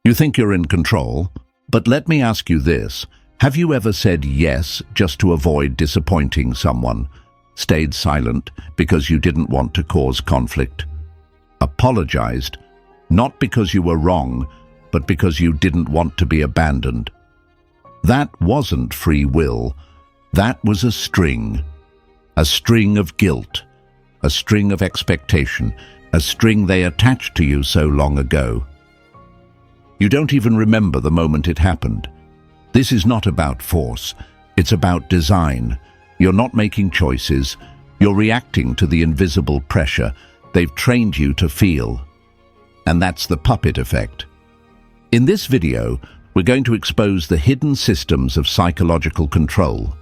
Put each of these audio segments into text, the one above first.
You think you're in control, but let me ask you this. Have you ever said yes just to avoid disappointing someone? Stayed silent because you didn't want to cause conflict? Apologized, not because you were wrong, but because you didn't want to be abandoned? That wasn't free will. That was a string of guilt, a string of expectation, a string they attached to you so long ago. You don't even remember the moment it happened. This is not about force, it's about design. You're not making choices, you're reacting to the invisible pressure they've trained you to feel. And that's the puppet effect. In this video, we're going to expose the hidden systems of psychological control,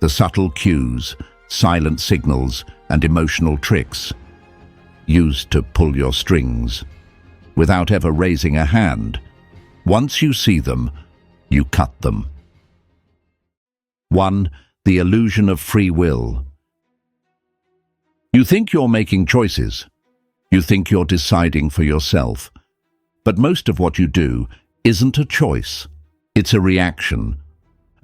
the subtle cues, silent signals, and emotional tricks used to pull your strings without ever raising a hand. Once you see them, you cut them. 1. The illusion of free will. You think you're making choices. You think you're deciding for yourself. But most of what you do isn't a choice. It's a reaction,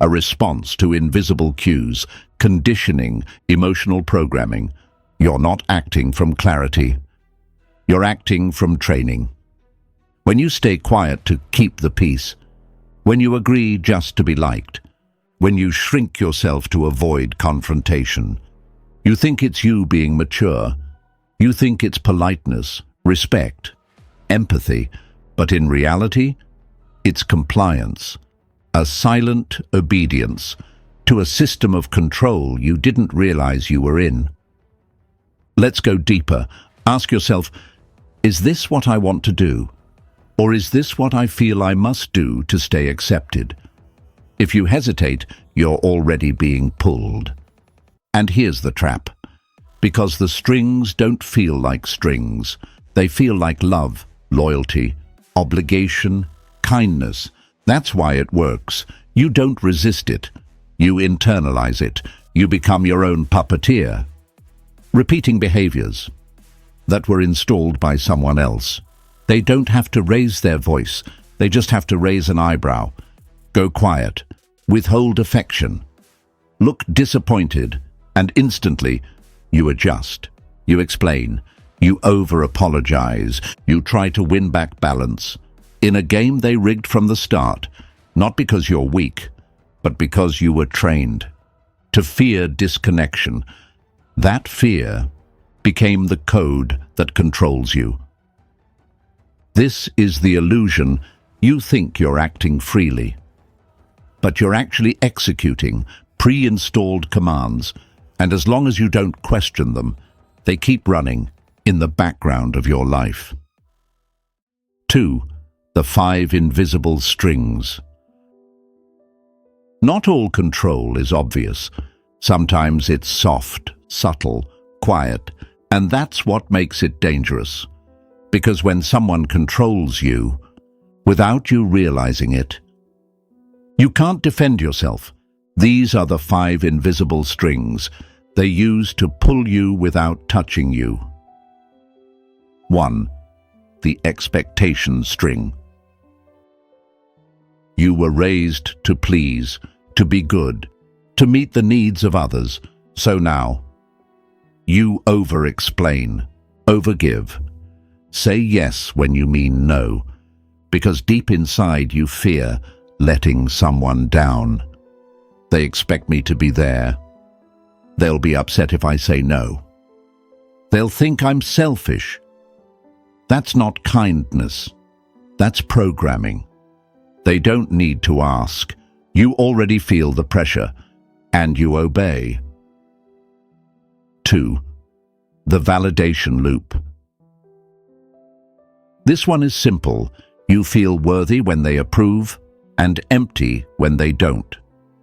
a response to invisible cues, conditioning, emotional programming. You're not acting from clarity. You're acting from training. When you stay quiet to keep the peace, when you agree just to be liked, when you shrink yourself to avoid confrontation, you think it's you being mature. You think it's politeness, respect, empathy, but in reality, it's compliance, a silent obedience to a system of control you didn't realize you were in. Let's go deeper. Ask yourself, is this what I want to do? Or is this what I feel I must do to stay accepted? If you hesitate, you're already being pulled. And here's the trap. Because the strings don't feel like strings. They feel like love, loyalty, obligation, kindness. That's why it works. You don't resist it. You internalize it. You become your own puppeteer. Repeating behaviors that were installed by someone else. They don't have to raise their voice. They just have to raise an eyebrow. Go quiet. Withhold affection. Look disappointed, and instantly you adjust. You explain. You over-apologize. You try to win back balance. In a game they rigged from the start, not because you're weak, but because you were trained to fear disconnection. That fear became the code that controls you. This is the illusion. You think you're acting freely, but you're actually executing pre-installed commands, and as long as you don't question them, they keep running in the background of your life. 2. The 5 invisible strings. Not all control is obvious. Sometimes it's soft, subtle, quiet, and that's what makes it dangerous. Because when someone controls you, without you realizing it, you can't defend yourself. These are the 5 invisible strings they use to pull you without touching you. 1. The expectation string. You were raised to please, to be good, to meet the needs of others. So now, you over-explain, over-give. Say yes when you mean no, because deep inside you fear letting someone down. They expect me to be there. They'll be upset if I say no. They'll think I'm selfish. That's not kindness. That's programming. They don't need to ask. You already feel the pressure, and you obey. 2. The validation loop. This one is simple. You feel worthy when they approve, and empty when they don't.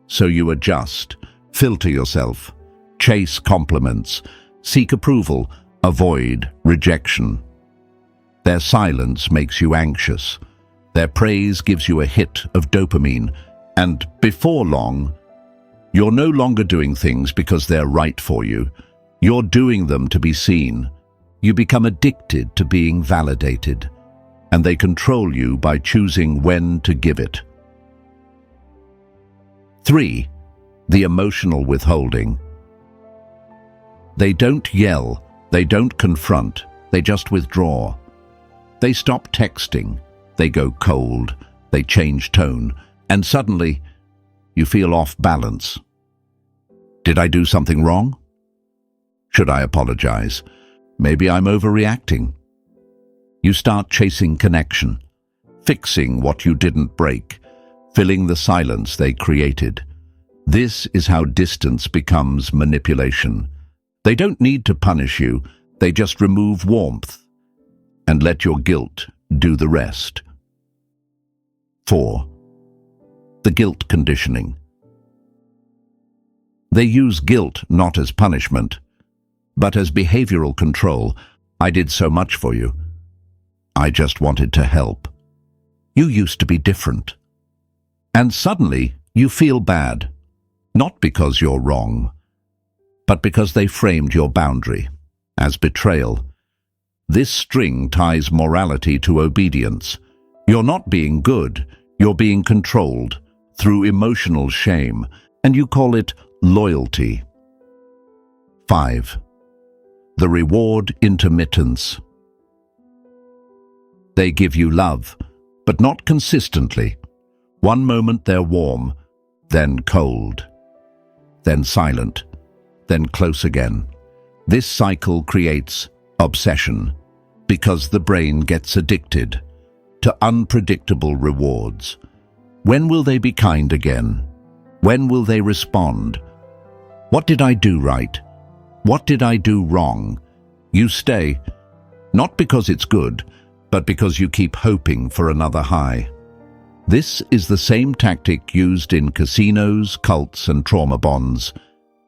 So you adjust, filter yourself, chase compliments, seek approval, avoid rejection. Their silence makes you anxious. Their praise gives you a hit of dopamine, and before long, you're no longer doing things because they're right for you. You're doing them to be seen. You become addicted to being validated. and they control you by choosing when to give it. 3. The emotional withholding. They don't yell, they don't confront, they just withdraw. They stop texting, they go cold, they change tone, and suddenly you feel off balance. Did I do something wrong? Should I apologize? Maybe I'm overreacting. You start chasing connection, fixing what you didn't break, filling the silence they created. This is how distance becomes manipulation. They don't need to punish you, they just remove warmth and let your guilt do the rest. 4. The guilt conditioning. They use guilt not as punishment, but as behavioral control. I did so much for you. I just wanted to help. You used to be different. And suddenly you feel bad, not because you're wrong, but because they framed your boundary as betrayal. This string ties morality to obedience. You're not being good, you're being controlled through emotional shame, and you call it loyalty. 5. The reward intermittence. They give you love, but not consistently. One moment they're warm, then cold, then silent, then close again. This cycle creates obsession because the brain gets addicted to unpredictable rewards. When will they be kind again? When will they respond? What did I do right? What did I do wrong? You stay, not because it's good, but because you keep hoping for another high. This is the same tactic used in casinos, cults, and trauma bonds.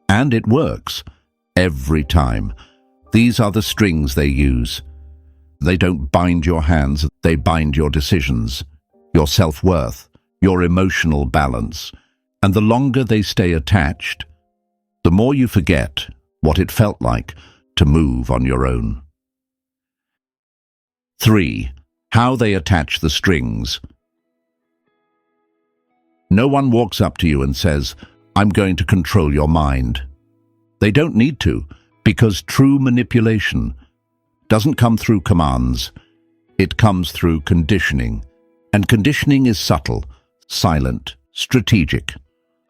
And it works every time. These are the strings they use. They don't bind your hands, they bind your decisions, your self-worth, your emotional balance. And the longer they stay attached, the more you forget what it felt like to move on your own. 3. How they attach the strings. No one walks up to you and says, "I'm going to control your mind." They don't need to, because true manipulation doesn't come through commands. It comes through conditioning. And conditioning is subtle, silent, strategic.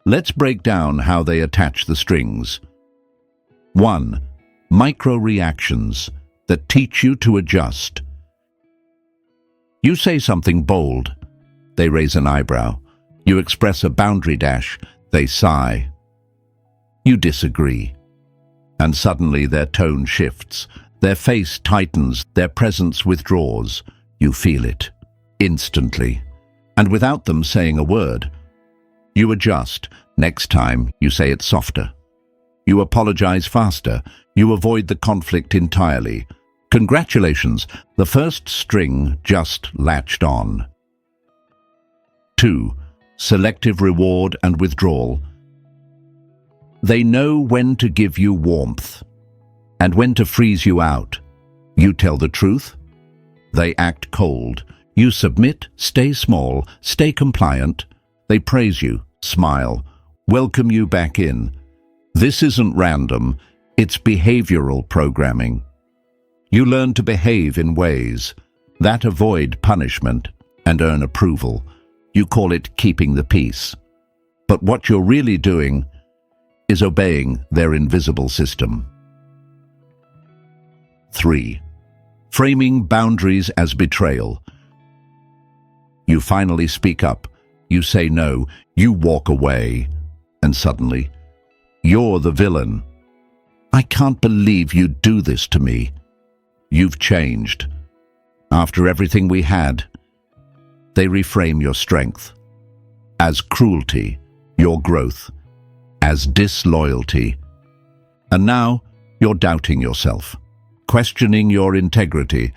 Let's break down how they attach the strings. 1. Micro-reactions that teach you to adjust. You say something bold, they raise an eyebrow. You express a boundary dash, they sigh. You disagree, and suddenly their tone shifts, their face tightens, their presence withdraws. You feel it, instantly, and without them saying a word. You adjust. Next time, you say it softer. You apologize faster. You avoid the conflict entirely. Congratulations, the first string just latched on. 2. Selective reward and withdrawal. They know when to give you warmth and when to freeze you out. You tell the truth, they act cold. You submit, stay small, stay compliant. They praise you, smile, welcome you back in. This isn't random, it's behavioral programming. You learn to behave in ways that avoid punishment and earn approval. You call it keeping the peace. But what you're really doing is obeying their invisible system. 3. Framing boundaries as betrayal. You finally speak up. You say no. You walk away. And suddenly, you're the villain. I can't believe you'd do this to me. You've changed. After everything we had, they reframe your strength as cruelty, your growth, as disloyalty. And now you're doubting yourself, questioning your integrity,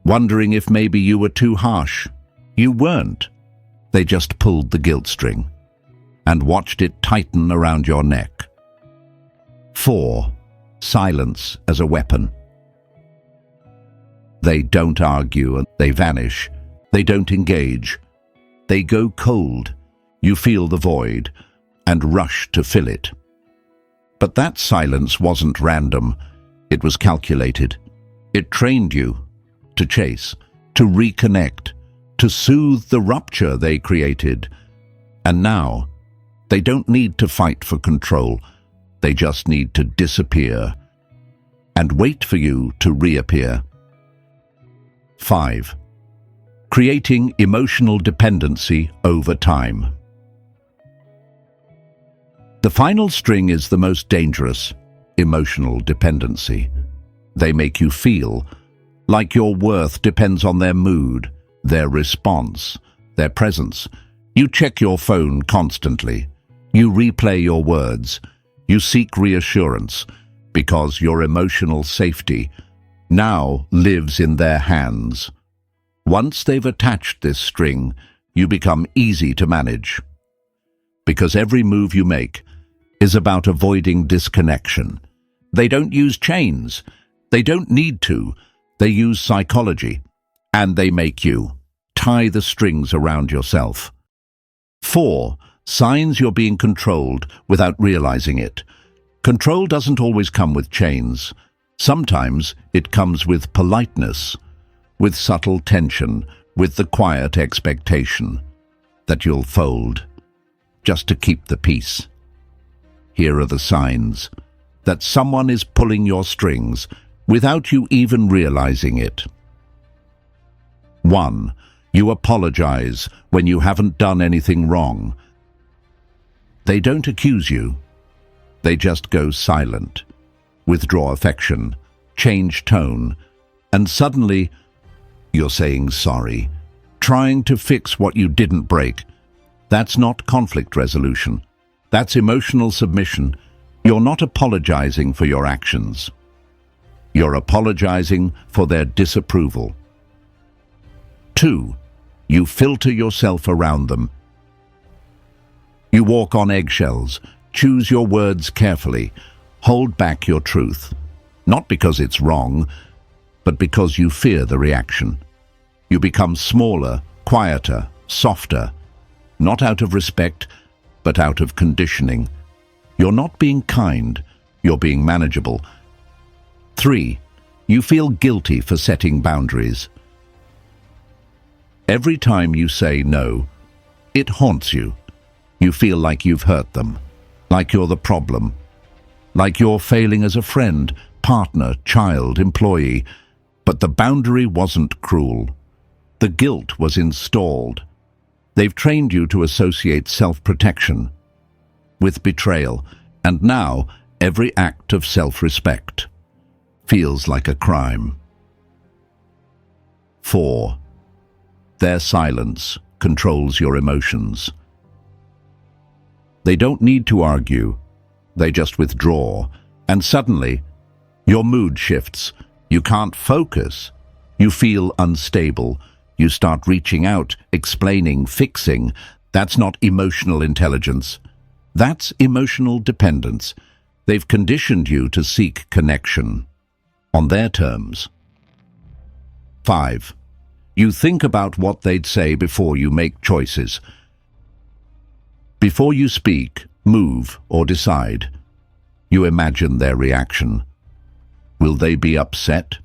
wondering if maybe you were too harsh. You weren't. They just pulled the guilt string and watched it tighten around your neck. 4. Silence as a weapon. They don't argue and they vanish. They don't engage. They go cold. You feel the void and rush to fill it. But that silence wasn't random. It was calculated. It trained you to chase, to reconnect, to soothe the rupture they created. And now, they don't need to fight for control. They just need to disappear and wait for you to reappear. 5. Creating emotional dependency over time. The final string is the most dangerous, emotional dependency. They make you feel like your worth depends on their mood, their response, their presence. You check your phone constantly. You replay your words. You seek reassurance because your emotional safety now lives in their hands. Once they've attached this string, you become easy to manage. Because every move you make is about avoiding disconnection. They don't use chains. They don't need to. They use psychology. And they make you tie the strings around yourself. 4. Signs you're being controlled without realizing it. Control doesn't always come with chains. Sometimes it comes with politeness, with subtle tension, with the quiet expectation that you'll fold just to keep the peace. Here are the signs that someone is pulling your strings without you even realizing it. 1. You apologize when you haven't done anything wrong. They don't accuse you. They just go silent, withdraw affection, change tone, and suddenly you're saying sorry, trying to fix what you didn't break. That's not conflict resolution. That's emotional submission. You're not apologizing for your actions. You're apologizing for their disapproval. 2. You filter yourself around them. You walk on eggshells, choose your words carefully, hold back your truth. Not because it's wrong, but because you fear the reaction. You become smaller, quieter, softer, not out of respect, but out of conditioning. You're not being kind, you're being manageable. 3. You feel guilty for setting boundaries. Every time you say no, it haunts you. You feel like you've hurt them, like you're the problem, like you're failing as a friend, partner, child, employee. But the boundary wasn't cruel. The guilt was installed. They've trained you to associate self-protection with betrayal, and now every act of self-respect feels like a crime. 4. Their silence controls your emotions. They don't need to argue. They just withdraw, and suddenly your mood shifts. You can't focus. You feel unstable. You start reaching out, explaining, fixing. That's not emotional intelligence. That's emotional dependence. They've conditioned you to seek connection on their terms. 5. You think about what they'd say before you make choices. Before you speak, move, or decide, you imagine their reaction. Will they be upset?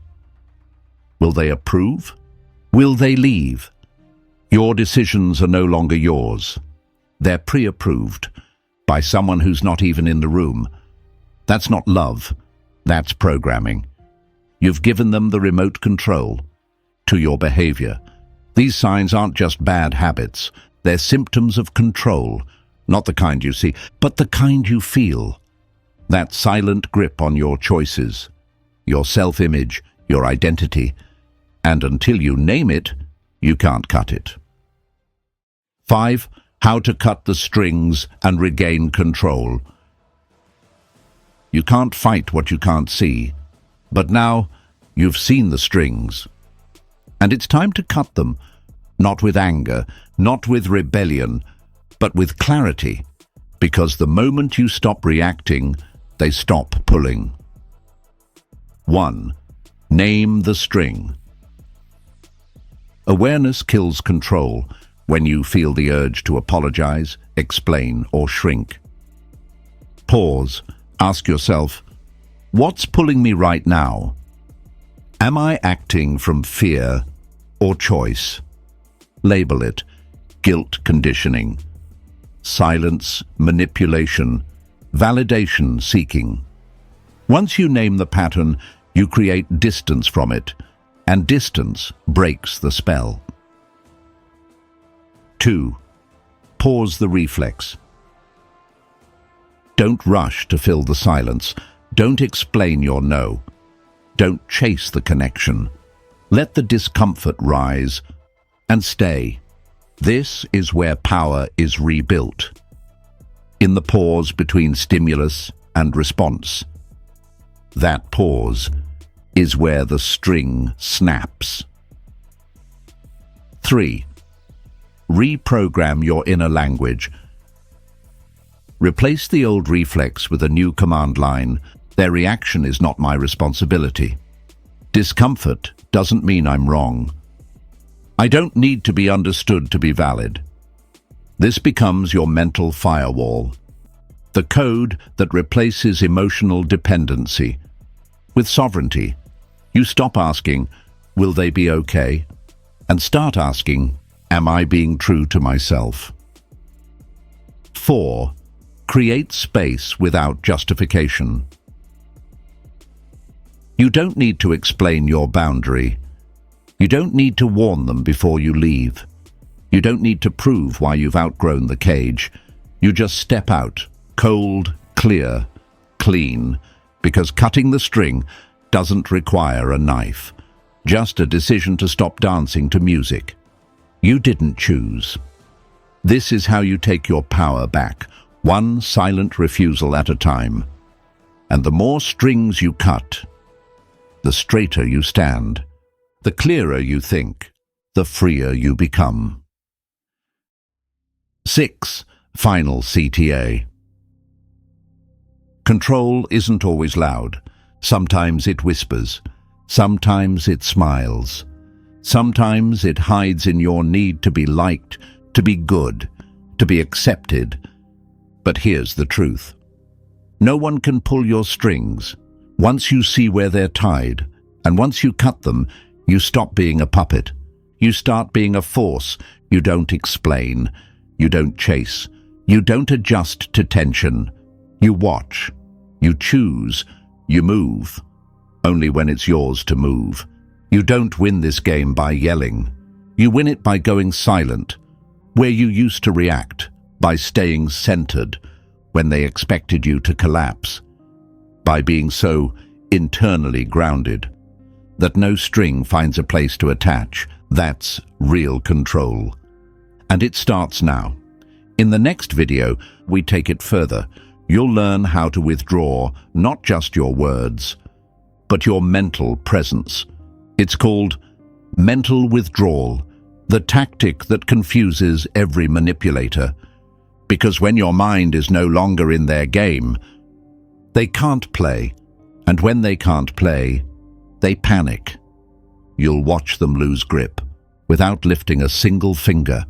Will they approve? Will they leave? Your decisions are no longer yours. They're pre-approved by someone who's not even in the room. That's not love. That's programming. You've given them the remote control to your behavior. These signs aren't just bad habits. They're symptoms of control, not the kind you see, but the kind you feel. That silent grip on your choices, your self-image, your identity, and until you name it, you can't cut it. 5. How to cut the strings and regain control. You can't fight what you can't see, but now you've seen the strings. And it's time to cut them, not with anger, not with rebellion, but with clarity, because the moment you stop reacting, they stop pulling. 1. Name the string. Awareness kills control when you feel the urge to apologize, explain, or shrink. Pause. Ask yourself, what's pulling me right now? Am I acting from fear or choice? Label it: guilt conditioning, silence manipulation, validation seeking. Once you name the pattern, you create distance from it, and distance breaks the spell. 2. Pause the reflex. Don't rush to fill the silence. Don't explain your no. Don't chase the connection. Let the discomfort rise and stay. This is where power is rebuilt. In the pause between stimulus and response. That pause is where the string snaps. 3. Reprogram your inner language. Replace the old reflex with a new command line. Their reaction is not my responsibility. Discomfort doesn't mean I'm wrong. I don't need to be understood to be valid. This becomes your mental firewall, the code that replaces emotional dependency with sovereignty. You stop asking, will they be okay? And start asking, am I being true to myself? 4. Create space without justification. You don't need to explain your boundary. You don't need to warn them before you leave. You don't need to prove why you've outgrown the cage. You just step out, cold, clear, clean, because cutting the string doesn't require a knife, just a decision to stop dancing to music you didn't choose. This is how you take your power back, one silent refusal at a time. And the more strings you cut, the straighter you stand, the clearer you think, the freer you become. 6. Final CTA. Control isn't always loud. Sometimes it whispers. Sometimes it smiles. Sometimes it hides in your need to be liked, to be good, to be accepted. But here's the truth. No one can pull your strings. Once you see where they're tied, and once you cut them, you stop being a puppet. You start being a force. You don't explain. You don't chase. You don't adjust to tension. You watch. You choose. You move. Only when it's yours to move. You don't win this game by yelling. You win it by going silent, where you used to react, by staying centered when they expected you to collapse, by being so internally grounded that no string finds a place to attach. That's real control. And it starts now. In the next video, we take it further. You'll learn how to withdraw not just your words, but your mental presence. It's called mental withdrawal, the tactic that confuses every manipulator. Because when your mind is no longer in their game, they can't play. And when they can't play, they panic. You'll watch them lose grip without lifting a single finger.